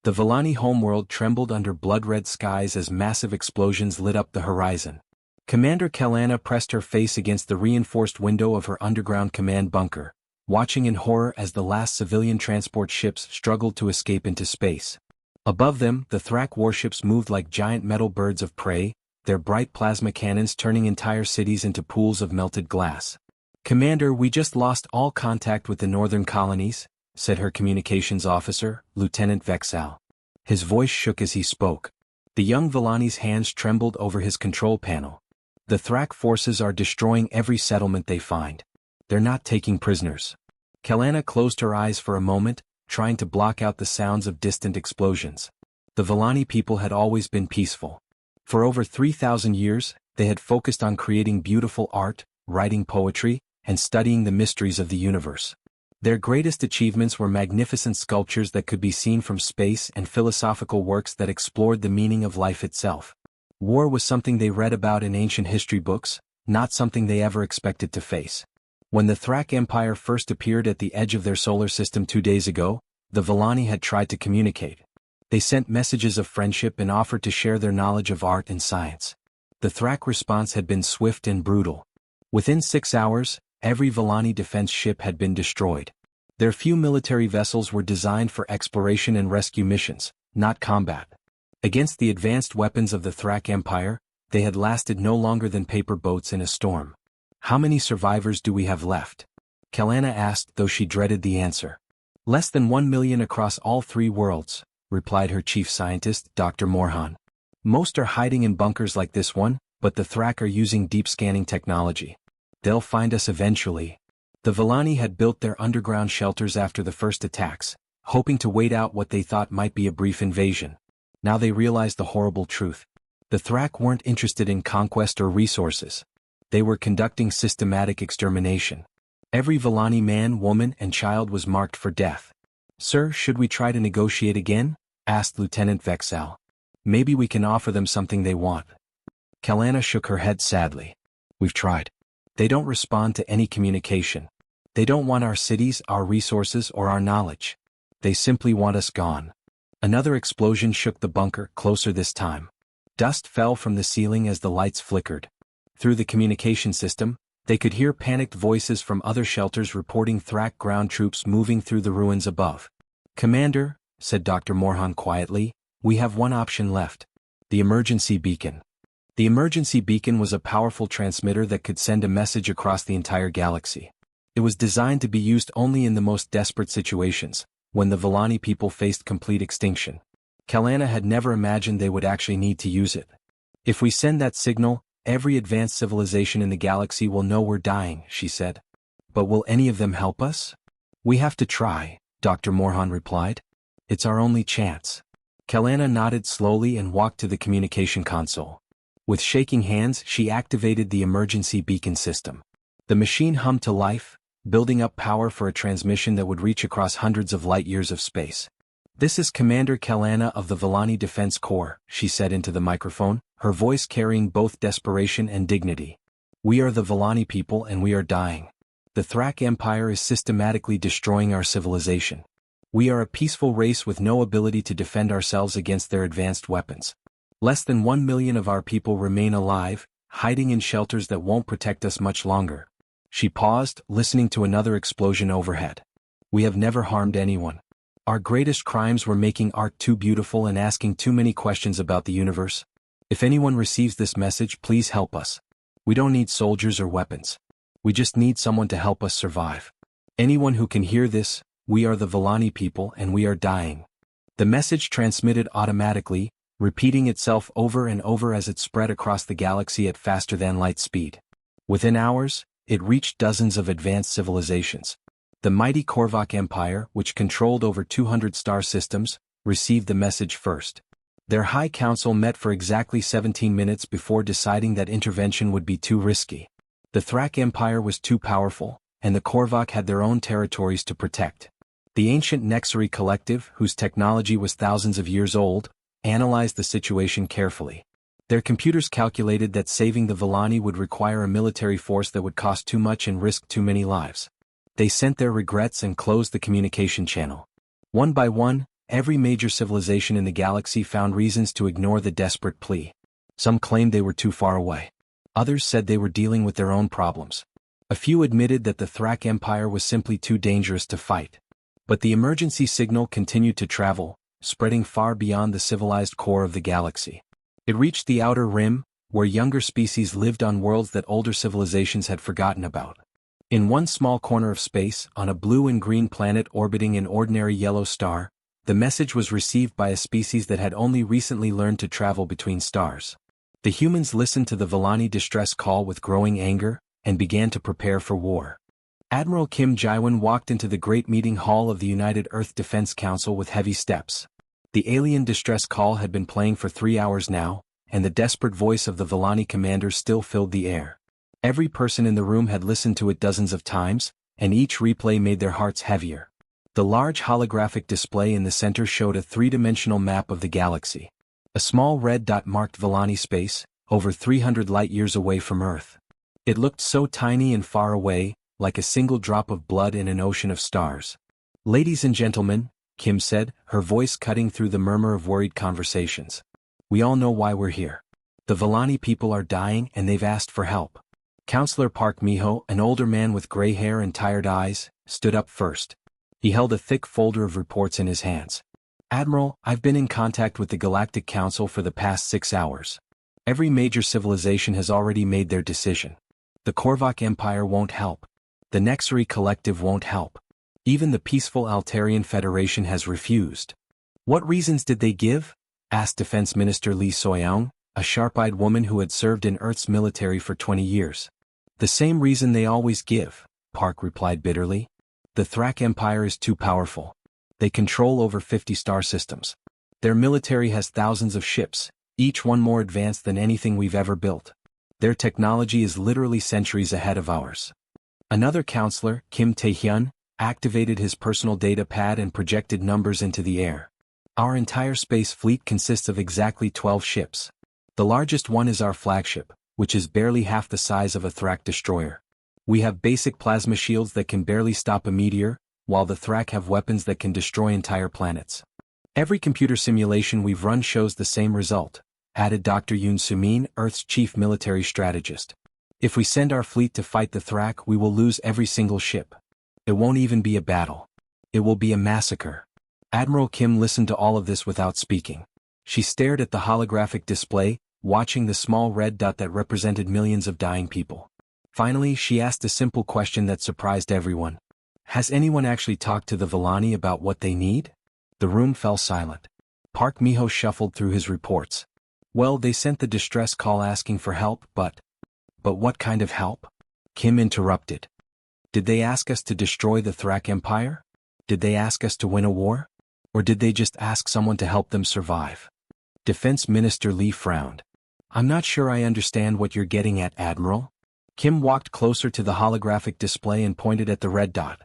The Villani homeworld trembled under blood-red skies as massive explosions lit up the horizon. Commander Kelana pressed her face against the reinforced window of her underground command bunker, watching in horror as the last civilian transport ships struggled to escape into space. Above them, the Thrak warships moved like giant metal birds of prey, their bright plasma cannons turning entire cities into pools of melted glass. "Commander, we just lost all contact with the northern colonies," said her communications officer, Lieutenant Vexal. His voice shook as he spoke. The young Villani's hands trembled over his control panel. "The Thrak forces are destroying every settlement they find. They're not taking prisoners." Kelana closed her eyes for a moment, trying to block out the sounds of distant explosions. The Villani people had always been peaceful. For over 3,000 years, they had focused on creating beautiful art, writing poetry, and studying the mysteries of the universe. Their greatest achievements were magnificent sculptures that could be seen from space and philosophical works that explored the meaning of life itself. War was something they read about in ancient history books, not something they ever expected to face. When the Thrak Empire first appeared at the edge of their solar system 2 days ago, the Villani had tried to communicate. They sent messages of friendship and offered to share their knowledge of art and science. The Thrak response had been swift and brutal. Within 6 hours, every Villani defense ship had been destroyed. Their few military vessels were designed for exploration and rescue missions, not combat. Against the advanced weapons of the Thrak Empire, they had lasted no longer than paper boats in a storm. "How many survivors do we have left?" Kelana asked, though she dreaded the answer. "Less than 1 million across all 3 worlds," replied her chief scientist, Dr. Morhan. "Most are hiding in bunkers like this one, but the Thrak are using deep scanning technology. They'll find us eventually." The Villani had built their underground shelters after the first attacks, hoping to wait out what they thought might be a brief invasion. Now they realized the horrible truth. The Thrak weren't interested in conquest or resources. They were conducting systematic extermination. Every Villani man, woman, and child was marked for death. "Sir, should we try to negotiate again?" asked Lieutenant Vexal. "Maybe we can offer them something they want." Kelana shook her head sadly. "We've tried. They don't respond to any communication. They don't want our cities, our resources, or our knowledge. They simply want us gone." Another explosion shook the bunker, closer this time. Dust fell from the ceiling as the lights flickered. Through the communication system, they could hear panicked voices from other shelters reporting Thrak ground troops moving through the ruins above. "Commander," said Dr. Morhan quietly, "we have one option left. The emergency beacon." The emergency beacon was a powerful transmitter that could send a message across the entire galaxy. It was designed to be used only in the most desperate situations, when the Villani people faced complete extinction. Kelana had never imagined they would actually need to use it. "If we send that signal, every advanced civilization in the galaxy will know we're dying," she said. "But will any of them help us?" "We have to try," Dr. Morhan replied. "It's our only chance." Kelana nodded slowly and walked to the communication console. With shaking hands, she activated the emergency beacon system. The machine hummed to life, building up power for a transmission that would reach across hundreds of light-years of space. "This is Commander Kelana of the Villani Defense Corps," she said into the microphone, her voice carrying both desperation and dignity. "We are the Villani people and we are dying. The Thrak Empire is systematically destroying our civilization. We are a peaceful race with no ability to defend ourselves against their advanced weapons. Less than 1 million of our people remain alive, hiding in shelters that won't protect us much longer." She paused, listening to another explosion overhead. "We have never harmed anyone. Our greatest crimes were making art too beautiful and asking too many questions about the universe. If anyone receives this message, please help us. We don't need soldiers or weapons. We just need someone to help us survive. Anyone who can hear this, we are the Villani people and we are dying." The message transmitted automatically, repeating itself over and over as it spread across the galaxy at faster-than-light speed. Within hours, it reached dozens of advanced civilizations. The mighty Korvac Empire, which controlled over 200 star systems, received the message first. Their High Council met for exactly 17 minutes before deciding that intervention would be too risky. The Thrak Empire was too powerful, and the Korvac had their own territories to protect. The ancient Nexari Collective, whose technology was thousands of years old, analyzed the situation carefully. Their computers calculated that saving the Villani would require a military force that would cost too much and risk too many lives. They sent their regrets and closed the communication channel. One by one, every major civilization in the galaxy found reasons to ignore the desperate plea. Some claimed they were too far away. Others said they were dealing with their own problems. A few admitted that the Thrak Empire was simply too dangerous to fight. But the emergency signal continued to travel, spreading far beyond the civilized core of the galaxy. It reached the outer rim, where younger species lived on worlds that older civilizations had forgotten about. In one small corner of space, on a blue and green planet orbiting an ordinary yellow star, the message was received by a species that had only recently learned to travel between stars. The humans listened to the Villani distress call with growing anger, and began to prepare for war. Admiral Kim Jaiwan walked into the great meeting hall of the United Earth Defense Council with heavy steps. The alien distress call had been playing for 3 hours now, and the desperate voice of the Villani commander still filled the air. Every person in the room had listened to it dozens of times, and each replay made their hearts heavier. The large holographic display in the center showed a three-dimensional map of the galaxy. A small red dot marked Villani space, over 300 light-years away from Earth. It looked so tiny and far away, like a single drop of blood in an ocean of stars. "Ladies and gentlemen," Kim said, her voice cutting through the murmur of worried conversations. "We all know why we're here. The Villani people are dying and they've asked for help." Counselor Park Miho, an older man with gray hair and tired eyes, stood up first. He held a thick folder of reports in his hands. "Admiral, I've been in contact with the Galactic Council for the past 6 hours. Every major civilization has already made their decision. The Korvac Empire won't help. The Nexari Collective won't help. Even the peaceful Altarian Federation has refused." "What reasons did they give?" asked Defense Minister Lee Soyoung, a sharp-eyed woman who had served in Earth's military for 20 years. "The same reason they always give," Park replied bitterly. "The Thrak Empire is too powerful. They control over 50 star systems. Their military has thousands of ships, each one more advanced than anything we've ever built. Their technology is literally centuries ahead of ours." Another counselor, Kim Tae-hyun, activated his personal data pad and projected numbers into the air. "Our entire space fleet consists of exactly 12 ships. The largest one is our flagship, which is barely half the size of a Thrak destroyer. We have basic plasma shields that can barely stop a meteor, while the Thrak have weapons that can destroy entire planets. Every computer simulation we've run shows the same result," added Dr. Yoon Soo-min, Earth's chief military strategist. "If we send our fleet to fight the Thrak, we will lose every single ship. It won't even be a battle. It will be a massacre." Admiral Kim listened to all of this without speaking. She stared at the holographic display, watching the small red dot that represented millions of dying people. Finally, she asked a simple question that surprised everyone. "Has anyone actually talked to the Villani about what they need?" The room fell silent. Park Miho shuffled through his reports. "Well, they sent the distress call asking for help, but what kind of help?" Kim interrupted. "Did they ask us to destroy the Thrak Empire? Did they ask us to win a war? Or did they just ask someone to help them survive?" Defense Minister Lee frowned. "I'm not sure I understand what you're getting at, Admiral." Kim walked closer to the holographic display and pointed at the red dot.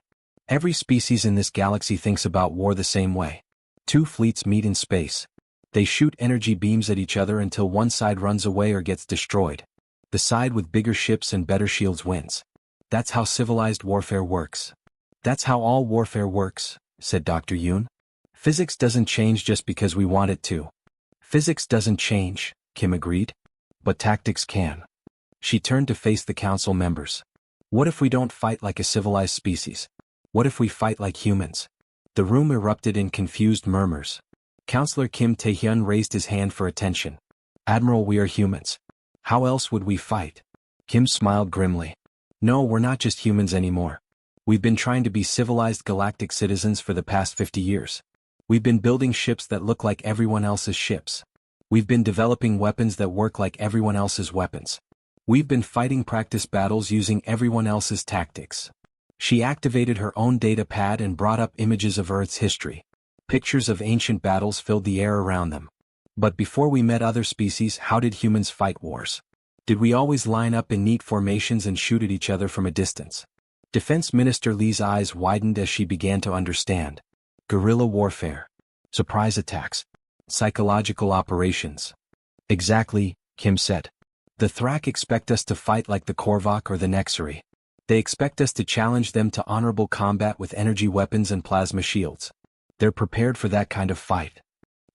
"Every species in this galaxy thinks about war the same way. Two fleets meet in space. They shoot energy beams at each other until one side runs away or gets destroyed. The side with bigger ships and better shields wins. That's how civilized warfare works." "That's how all warfare works," said Dr. Yoon. "Physics doesn't change just because we want it to." "Physics doesn't change," Kim agreed. "But tactics can." She turned to face the council members. "What if we don't fight like a civilized species? What if we fight like humans?" The room erupted in confused murmurs. Counselor Kim Tae-hyun raised his hand for attention. "Admiral, we are humans. How else would we fight?" Kim smiled grimly. "No, we're not just humans anymore. We've been trying to be civilized galactic citizens for the past 50 years. We've been building ships that look like everyone else's ships. We've been developing weapons that work like everyone else's weapons. We've been fighting practice battles using everyone else's tactics." She activated her own data pad and brought up images of Earth's history. Pictures of ancient battles filled the air around them. "But before we met other species, how did humans fight wars? Did we always line up in neat formations and shoot at each other from a distance?" Defense Minister Lee's eyes widened as she began to understand. "Guerrilla warfare. Surprise attacks. Psychological operations." "Exactly," Kim said. "The Thrak expect us to fight like the Korvac or the Nexari. They expect us to challenge them to honorable combat with energy weapons and plasma shields. They're prepared for that kind of fight.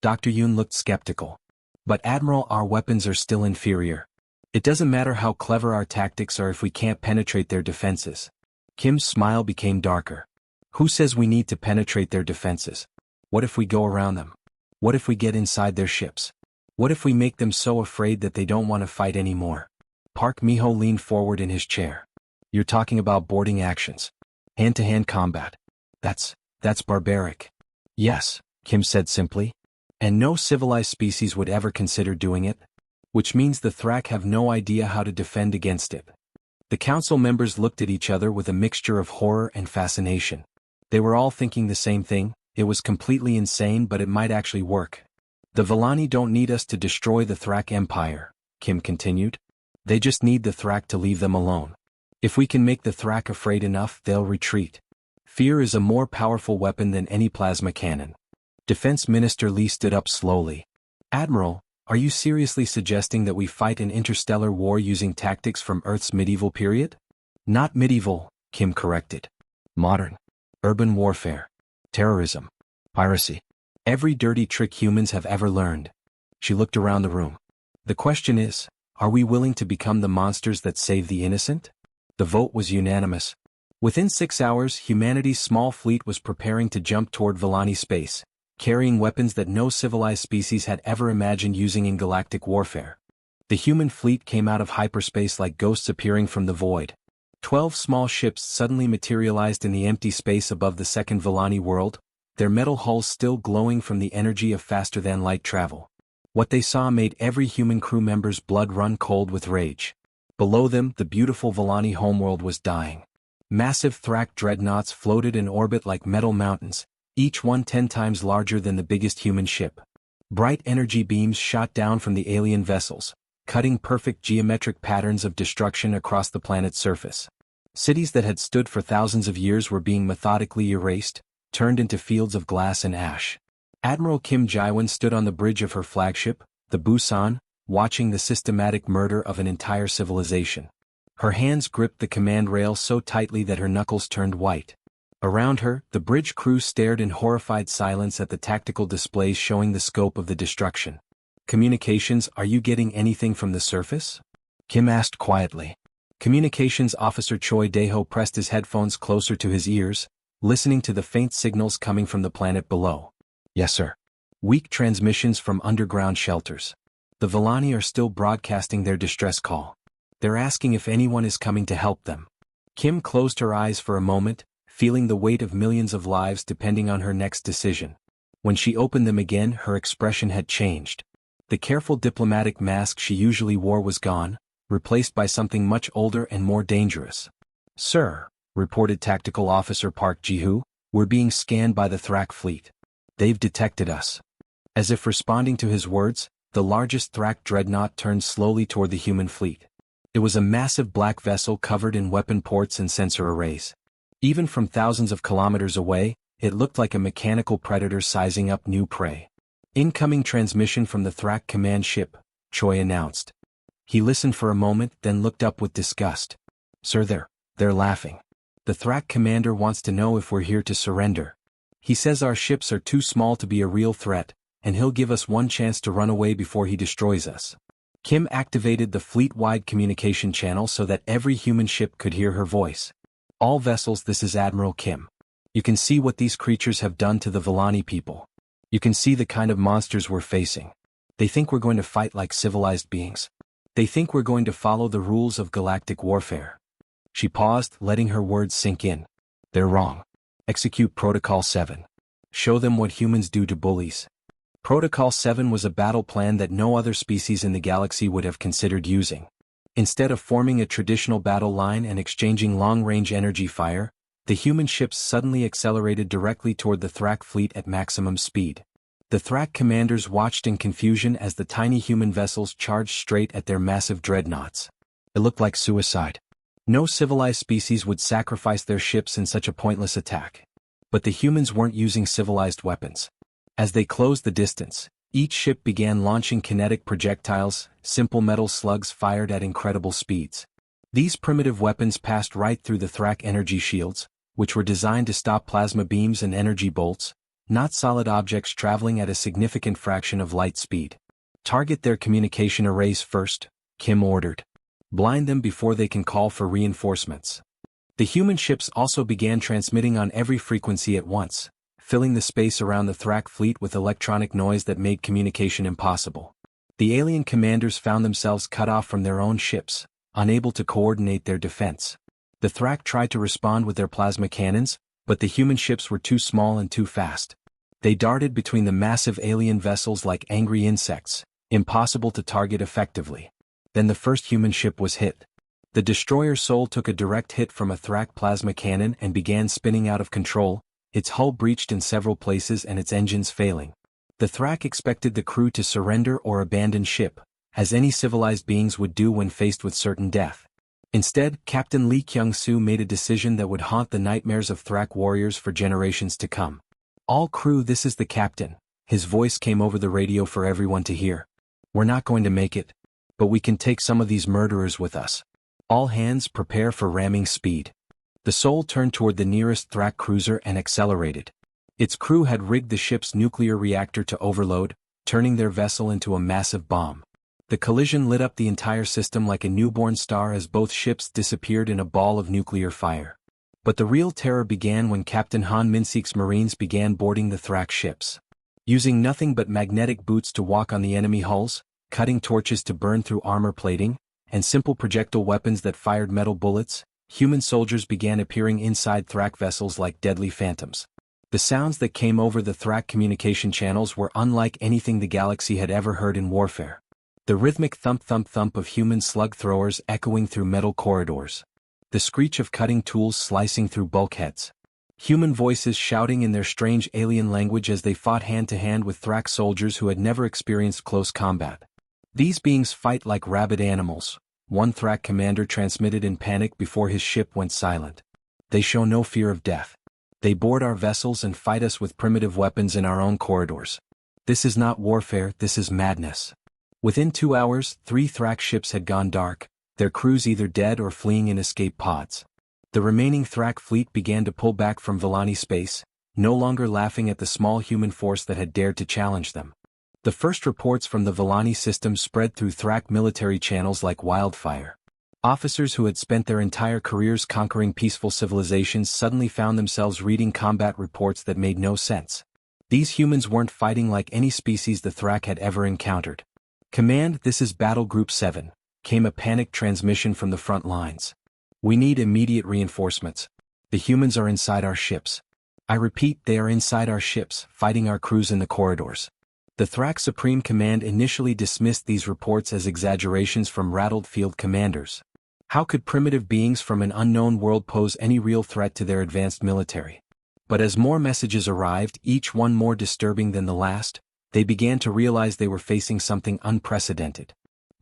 Dr. Yoon looked skeptical. But Admiral, our weapons are still inferior. It doesn't matter how clever our tactics are if we can't penetrate their defenses. Kim's smile became darker. Who says we need to penetrate their defenses? What if we go around them? What if we get inside their ships? What if we make them so afraid that they don't want to fight anymore? Park Miho leaned forward in his chair. You're talking about boarding actions. Hand-to-hand combat. That's barbaric. Yes, Kim said simply. And no civilized species would ever consider doing it. Which means the Thrak have no idea how to defend against it. The council members looked at each other with a mixture of horror and fascination. They were all thinking the same thing. It was completely insane, but it might actually work. The Villani don't need us to destroy the Thrak Empire, Kim continued. They just need the Thrak to leave them alone. If we can make the Thrak afraid enough, they'll retreat. Fear is a more powerful weapon than any plasma cannon. Defense Minister Lee stood up slowly. Admiral, are you seriously suggesting that we fight an interstellar war using tactics from Earth's medieval period? Not medieval, Kim corrected. Modern. Urban warfare. Terrorism. Piracy. Every dirty trick humans have ever learned. She looked around the room. The question is, are we willing to become the monsters that save the innocent? The vote was unanimous. Within 6 hours, humanity's small fleet was preparing to jump toward Villani space, carrying weapons that no civilized species had ever imagined using in galactic warfare. The human fleet came out of hyperspace like ghosts appearing from the void. 12 small ships suddenly materialized in the empty space above the second Villani world, their metal hulls still glowing from the energy of faster-than-light travel. What they saw made every human crew member's blood run cold with rage. Below them, the beautiful Villani homeworld was dying. Massive Thrak dreadnoughts floated in orbit like metal mountains, each one 10 times larger than the biggest human ship. Bright energy beams shot down from the alien vessels, cutting perfect geometric patterns of destruction across the planet's surface. Cities that had stood for thousands of years were being methodically erased, turned into fields of glass and ash. Admiral Kim Jaiwan stood on the bridge of her flagship, the Busan, watching the systematic murder of an entire civilization. Her hands gripped the command rail so tightly that her knuckles turned white. Around her, the bridge crew stared in horrified silence at the tactical displays showing the scope of the destruction. Communications, are you getting anything from the surface? Kim asked quietly. Communications Officer Choi Daeho pressed his headphones closer to his ears, listening to the faint signals coming from the planet below. Yes, sir. Weak transmissions from underground shelters. The Villani are still broadcasting their distress call. They're asking if anyone is coming to help them. Kim closed her eyes for a moment, feeling the weight of millions of lives depending on her next decision. When she opened them again, her expression had changed. The careful diplomatic mask she usually wore was gone, replaced by something much older and more dangerous. Sir, reported Tactical Officer Park Ji-hoo, we're being scanned by the Thrak fleet. They've detected us. As if responding to his words, the largest Thrak dreadnought turned slowly toward the human fleet. It was a massive black vessel covered in weapon ports and sensor arrays. Even from thousands of kilometers away, it looked like a mechanical predator sizing up new prey. Incoming transmission from the Thrak command ship, Choi announced. He listened for a moment, then looked up with disgust. Sir, they're laughing. The Thrak commander wants to know if we're here to surrender. He says our ships are too small to be a real threat, and he'll give us one chance to run away before he destroys us. Kim activated the fleet-wide communication channel so that every human ship could hear her voice. All vessels, this is Admiral Kim. You can see what these creatures have done to the Villani people. You can see the kind of monsters we're facing. They think we're going to fight like civilized beings. They think we're going to follow the rules of galactic warfare. She paused, letting her words sink in. They're wrong. Execute Protocol 7. Show them what humans do to bullies. Protocol 7 was a battle plan that no other species in the galaxy would have considered using. Instead of forming a traditional battle line and exchanging long-range energy fire, the human ships suddenly accelerated directly toward the Thrak fleet at maximum speed. The Thrak commanders watched in confusion as the tiny human vessels charged straight at their massive dreadnoughts. It looked like suicide. No civilized species would sacrifice their ships in such a pointless attack. But the humans weren't using civilized weapons. As they closed the distance, each ship began launching kinetic projectiles, simple metal slugs fired at incredible speeds. These primitive weapons passed right through the Thrak energy shields, which were designed to stop plasma beams and energy bolts, not solid objects traveling at a significant fraction of light speed. Target their communication arrays first, Kim ordered. Blind them before they can call for reinforcements. The human ships also began transmitting on every frequency at once, filling the space around the Thrak fleet with electronic noise that made communication impossible. The alien commanders found themselves cut off from their own ships, unable to coordinate their defense. The Thrak tried to respond with their plasma cannons, but the human ships were too small and too fast. They darted between the massive alien vessels like angry insects, impossible to target effectively. Then the first human ship was hit. The destroyer Soul took a direct hit from a Thrak plasma cannon and began spinning out of control, its hull breached in several places and its engines failing. The Thrak expected the crew to surrender or abandon ship, as any civilized beings would do when faced with certain death. Instead, Captain Lee Kyung-soo made a decision that would haunt the nightmares of Thrak warriors for generations to come. "All crew, this is the captain." His voice came over the radio for everyone to hear. "We're not going to make it, but we can take some of these murderers with us. All hands prepare for ramming speed." The Soul turned toward the nearest Thrak cruiser and accelerated. Its crew had rigged the ship's nuclear reactor to overload, turning their vessel into a massive bomb. The collision lit up the entire system like a newborn star as both ships disappeared in a ball of nuclear fire. But the real terror began when Captain Han Min-sik's Marines began boarding the Thrak ships. Using nothing but magnetic boots to walk on the enemy hulls, cutting torches to burn through armor plating, and simple projectile weapons that fired metal bullets, human soldiers began appearing inside Thrak vessels like deadly phantoms. The sounds that came over the Thrak communication channels were unlike anything the galaxy had ever heard in warfare. The rhythmic thump-thump-thump of human slug throwers echoing through metal corridors. The screech of cutting tools slicing through bulkheads. Human voices shouting in their strange alien language as they fought hand-to-hand with Thrak soldiers who had never experienced close combat. "These beings fight like rabid animals," one Thrak commander transmitted in panic before his ship went silent. "They show no fear of death. They board our vessels and fight us with primitive weapons in our own corridors. This is not warfare, this is madness." Within 2 hours, 3 Thrak ships had gone dark, their crews either dead or fleeing in escape pods. The remaining Thrak fleet began to pull back from Villani space, no longer laughing at the small human force that had dared to challenge them. The first reports from the Villani system spread through Thrak military channels like wildfire. Officers who had spent their entire careers conquering peaceful civilizations suddenly found themselves reading combat reports that made no sense. These humans weren't fighting like any species the Thrak had ever encountered. "Command, this is Battle Group 7, came a panicked transmission from the front lines. "We need immediate reinforcements. The humans are inside our ships. I repeat, they are inside our ships, fighting our crews in the corridors." The Thrak Supreme Command initially dismissed these reports as exaggerations from rattled field commanders. How could primitive beings from an unknown world pose any real threat to their advanced military? But as more messages arrived, each one more disturbing than the last, they began to realize they were facing something unprecedented.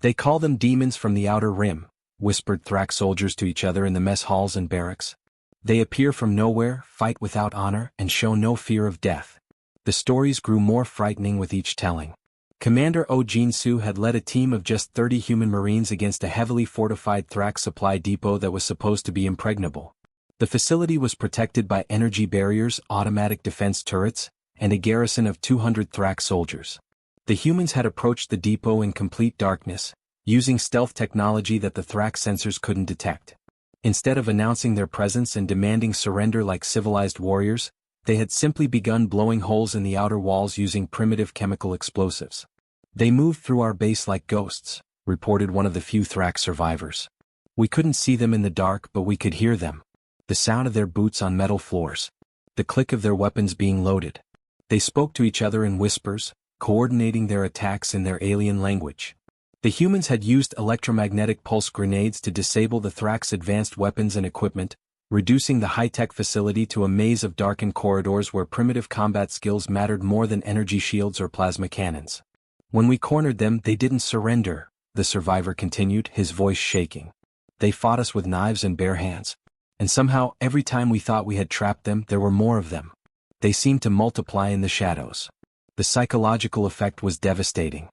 "They call them demons from the outer rim," whispered Thrak soldiers to each other in the mess halls and barracks. "They appear from nowhere, fight without honor, and show no fear of death." The stories grew more frightening with each telling. Commander Oh Jin-soo had led a team of just 30 human marines against a heavily fortified Thrak supply depot that was supposed to be impregnable. The facility was protected by energy barriers, automatic defense turrets, and a garrison of 200 Thrak soldiers. The humans had approached the depot in complete darkness, using stealth technology that the Thrak sensors couldn't detect. Instead of announcing their presence and demanding surrender like civilized warriors, they had simply begun blowing holes in the outer walls using primitive chemical explosives. "They moved through our base like ghosts," reported one of the few Thrak survivors. "We couldn't see them in the dark, but we could hear them. The sound of their boots on metal floors. The click of their weapons being loaded. They spoke to each other in whispers, coordinating their attacks in their alien language." The humans had used electromagnetic pulse grenades to disable the Thrak's advanced weapons and equipment, reducing the high-tech facility to a maze of darkened corridors where primitive combat skills mattered more than energy shields or plasma cannons. "When we cornered them, they didn't surrender," the survivor continued, his voice shaking. "They fought us with knives and bare hands. And somehow, every time we thought we had trapped them, there were more of them. They seemed to multiply in the shadows." The psychological effect was devastating.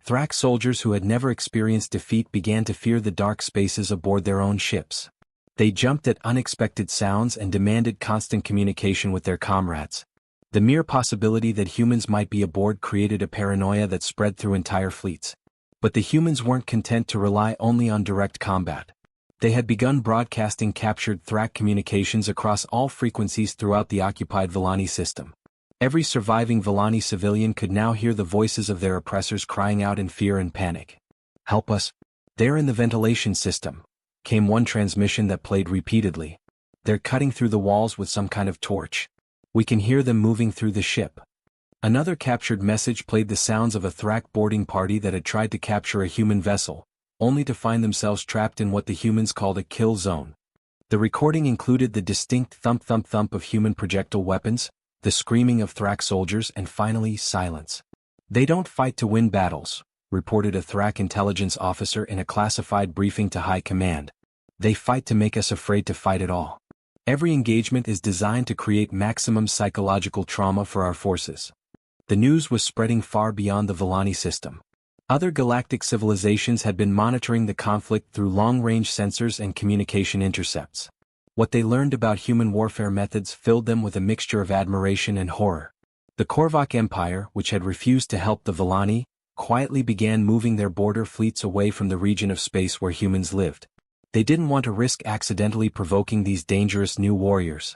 Thrak soldiers who had never experienced defeat began to fear the dark spaces aboard their own ships. They jumped at unexpected sounds and demanded constant communication with their comrades. The mere possibility that humans might be aboard created a paranoia that spread through entire fleets. But the humans weren't content to rely only on direct combat. They had begun broadcasting captured Thrak communications across all frequencies throughout the occupied Villani system. Every surviving Villani civilian could now hear the voices of their oppressors crying out in fear and panic. "Help us! They're in the ventilation system," came one transmission that played repeatedly. "They're cutting through the walls with some kind of torch. We can hear them moving through the ship." Another captured message played the sounds of a Thrak boarding party that had tried to capture a human vessel, only to find themselves trapped in what the humans called a kill zone. The recording included the distinct thump-thump-thump of human projectile weapons, the screaming of Thrak soldiers, and finally, silence. "They don't fight to win battles," reported a Thrak intelligence officer in a classified briefing to High Command. "They fight to make us afraid to fight at all. Every engagement is designed to create maximum psychological trauma for our forces." The news was spreading far beyond the Villani system. Other galactic civilizations had been monitoring the conflict through long-range sensors and communication intercepts. What they learned about human warfare methods filled them with a mixture of admiration and horror. The Korvac Empire, which had refused to help the Villani, quietly began moving their border fleets away from the region of space where humans lived. They didn't want to risk accidentally provoking these dangerous new warriors.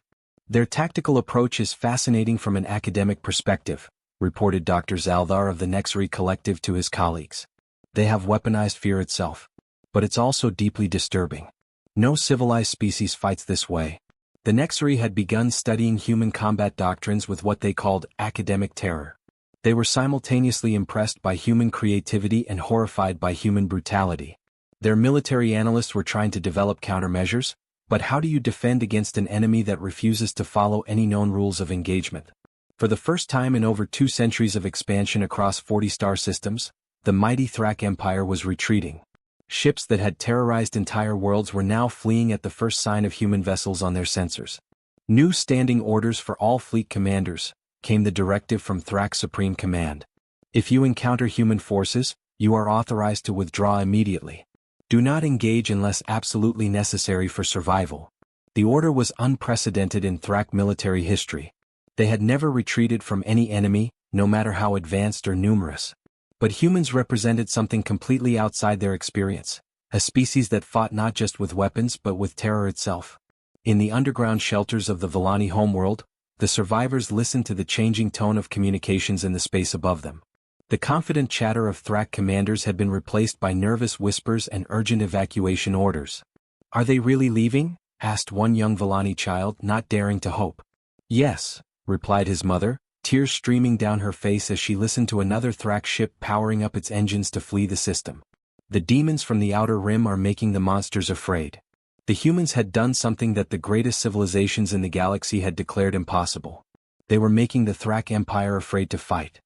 "Their tactical approach is fascinating from an academic perspective," reported Dr. Zaldar of the Nexari Collective to his colleagues. "They have weaponized fear itself. But it's also deeply disturbing. No civilized species fights this way." The Nexari had begun studying human combat doctrines with what they called academic terror. They were simultaneously impressed by human creativity and horrified by human brutality. Their military analysts were trying to develop countermeasures, but how do you defend against an enemy that refuses to follow any known rules of engagement? For the first time in over 2 centuries of expansion across 40 star systems, the mighty Thrak Empire was retreating. Ships that had terrorized entire worlds were now fleeing at the first sign of human vessels on their sensors. New standing orders for all fleet commanders, came the directive from Thrak Supreme Command. "If you encounter human forces, you are authorized to withdraw immediately. Do not engage unless absolutely necessary for survival." The order was unprecedented in Thrak military history. They had never retreated from any enemy, no matter how advanced or numerous. But humans represented something completely outside their experience, a species that fought not just with weapons but with terror itself. In the underground shelters of the Villani homeworld, the survivors listened to the changing tone of communications in the space above them. The confident chatter of Thrak commanders had been replaced by nervous whispers and urgent evacuation orders. "Are they really leaving?" asked one young Villani child, not daring to hope. "Yes," replied his mother, tears streaming down her face as she listened to another Thrak ship powering up its engines to flee the system. "The demons from the outer rim are making the monsters afraid." The humans had done something that the greatest civilizations in the galaxy had declared impossible. They were making the Thrak Empire afraid to fight.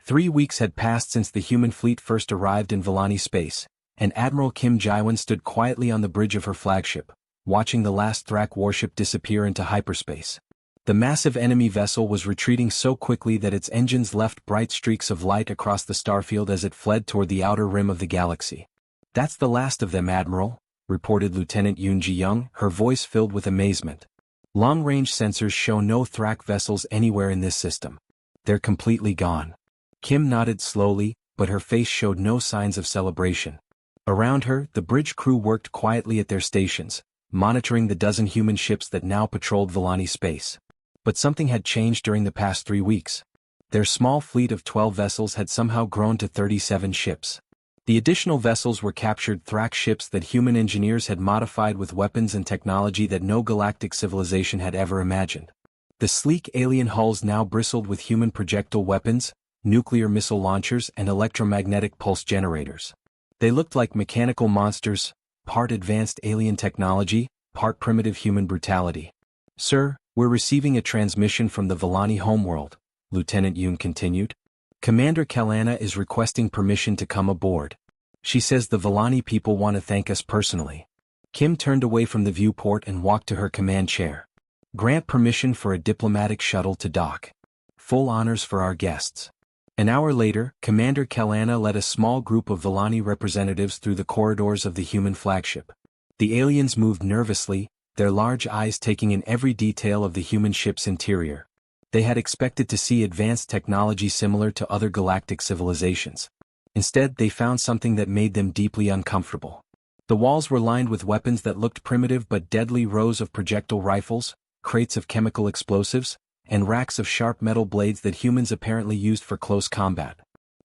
3 weeks had passed since the human fleet first arrived in Villani space, and Admiral Kim Jaiwan stood quietly on the bridge of her flagship, watching the last Thrak warship disappear into hyperspace. The massive enemy vessel was retreating so quickly that its engines left bright streaks of light across the starfield as it fled toward the outer rim of the galaxy. "That's the last of them, Admiral," reported Lieutenant Yoon Ji-young, her voice filled with amazement. "Long-range sensors show no Thrak vessels anywhere in this system. They're completely gone." Kim nodded slowly, but her face showed no signs of celebration. Around her, the bridge crew worked quietly at their stations, monitoring the dozen human ships that now patrolled Villani space. But something had changed during the past 3 weeks. Their small fleet of 12 vessels had somehow grown to 37 ships. The additional vessels were captured Thrak ships that human engineers had modified with weapons and technology that no galactic civilization had ever imagined. The sleek alien hulls now bristled with human projectile weapons, nuclear missile launchers, and electromagnetic pulse generators. They looked like mechanical monsters, part advanced alien technology, part primitive human brutality. "Sir, we're receiving a transmission from the Villani homeworld," Lieutenant Yoon continued. "Commander Kalana is requesting permission to come aboard. She says the Villani people want to thank us personally." Kim turned away from the viewport and walked to her command chair. "Grant permission for a diplomatic shuttle to dock. Full honors for our guests." An hour later, Commander Kalana led a small group of Villani representatives through the corridors of the human flagship. The aliens moved nervously, their large eyes taking in every detail of the human ship's interior. They had expected to see advanced technology similar to other galactic civilizations. Instead, they found something that made them deeply uncomfortable. The walls were lined with weapons that looked primitive but deadly: rows of projectile rifles, crates of chemical explosives, and racks of sharp metal blades that humans apparently used for close combat.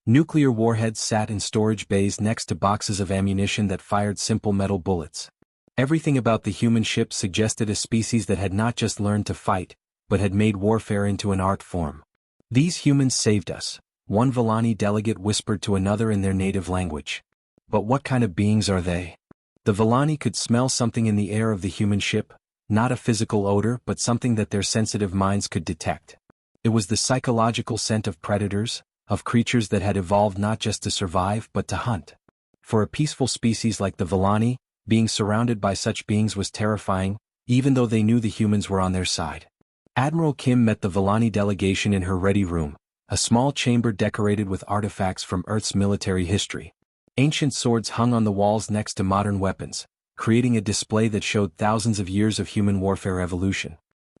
Nuclear warheads sat in storage bays next to boxes of ammunition that fired simple metal bullets. Everything about the human ship suggested a species that had not just learned to fight, but had made warfare into an art form. "These humans saved us," one Villani delegate whispered to another in their native language. "But what kind of beings are they?" The Villani could smell something in the air of the human ship, not a physical odor but something that their sensitive minds could detect. It was the psychological scent of predators, of creatures that had evolved not just to survive but to hunt. For a peaceful species like the Villani, being surrounded by such beings was terrifying, even though they knew the humans were on their side. Admiral Kim met the Villani delegation in her ready room, a small chamber decorated with artifacts from Earth's military history. Ancient swords hung on the walls next to modern weapons, creating a display that showed thousands of years of human warfare evolution.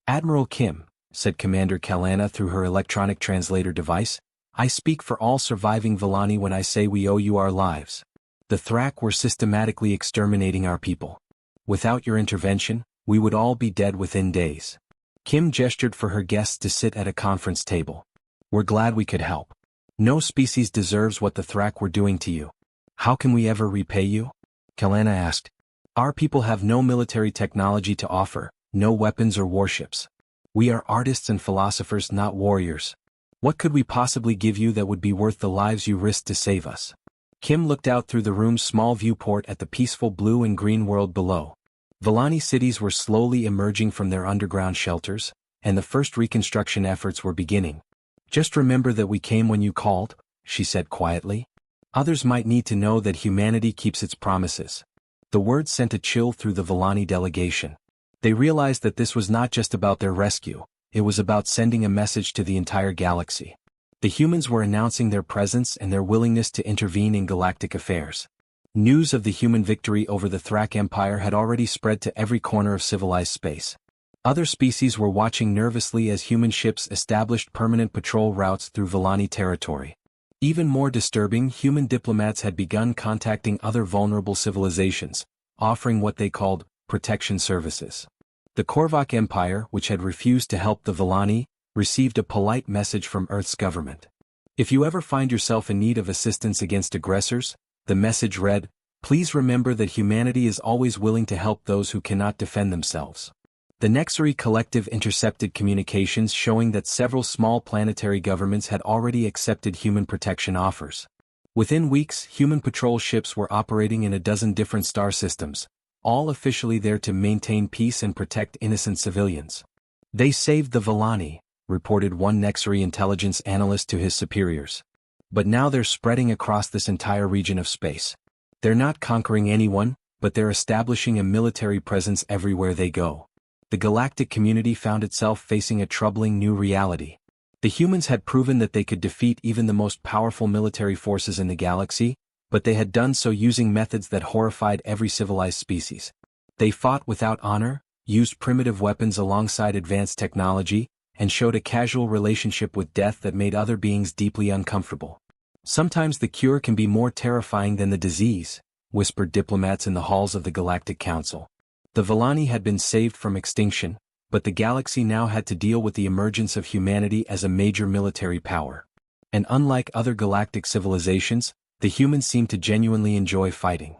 "Admiral Kim," said Commander Kalana through her electronic translator device, "I speak for all surviving Villani when I say we owe you our lives. The Thrak were systematically exterminating our people. Without your intervention, we would all be dead within days." Kim gestured for her guests to sit at a conference table. "We're glad we could help. No species deserves what the Thrak were doing to you." "How can we ever repay you?" Kalana asked. "Our people have no military technology to offer, no weapons or warships. We are artists and philosophers, not warriors. What could we possibly give you that would be worth the lives you risked to save us?" Kim looked out through the room's small viewport at the peaceful blue and green world below. Villani cities were slowly emerging from their underground shelters, and the first reconstruction efforts were beginning. "Just remember that we came when you called," she said quietly. "Others might need to know that humanity keeps its promises." The words sent a chill through the Villani delegation. They realized that this was not just about their rescue, it was about sending a message to the entire galaxy. The humans were announcing their presence and their willingness to intervene in galactic affairs. News of the human victory over the Thrak Empire had already spread to every corner of civilized space. Other species were watching nervously as human ships established permanent patrol routes through Villani territory. Even more disturbing, human diplomats had begun contacting other vulnerable civilizations, offering what they called protection services. The Korvac Empire, which had refused to help the Villani, received a polite message from Earth's government. "If you ever find yourself in need of assistance against aggressors," the message read, "please remember that humanity is always willing to help those who cannot defend themselves." The Nexari Collective intercepted communications showing that several small planetary governments had already accepted human protection offers. Within weeks, human patrol ships were operating in a dozen different star systems, all officially there to maintain peace and protect innocent civilians. "They saved the Villani," reported one Nexari intelligence analyst to his superiors. "But now they're spreading across this entire region of space. They're not conquering anyone, but they're establishing a military presence everywhere they go." The galactic community found itself facing a troubling new reality. The humans had proven that they could defeat even the most powerful military forces in the galaxy, but they had done so using methods that horrified every civilized species. They fought without honor, used primitive weapons alongside advanced technology, and showed a casual relationship with death that made other beings deeply uncomfortable. "Sometimes the cure can be more terrifying than the disease," whispered diplomats in the halls of the Galactic Council. The Villani had been saved from extinction, but the galaxy now had to deal with the emergence of humanity as a major military power. And unlike other galactic civilizations, the humans seemed to genuinely enjoy fighting.